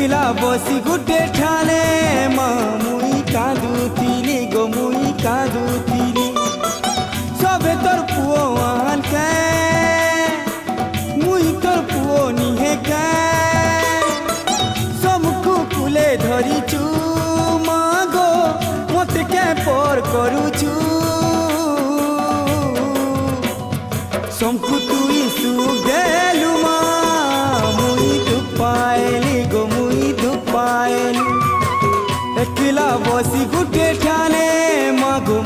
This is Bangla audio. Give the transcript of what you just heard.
একলা বসি গুটে ঠানে মা মুই কাঁদুতিলি গো মুই কাঁদুতিলি সবে তোর পুও আনকে মুই তোর পুও নিহে কে সমকু কুলে ধরিছু মা গো মতে কে পর করুছু সমকু তুই সুখ দেলু মা মুই দুঃখ পাইলি গো মুই দুঃখ পাইলি একলা বসি গুটে ঠানে মা গো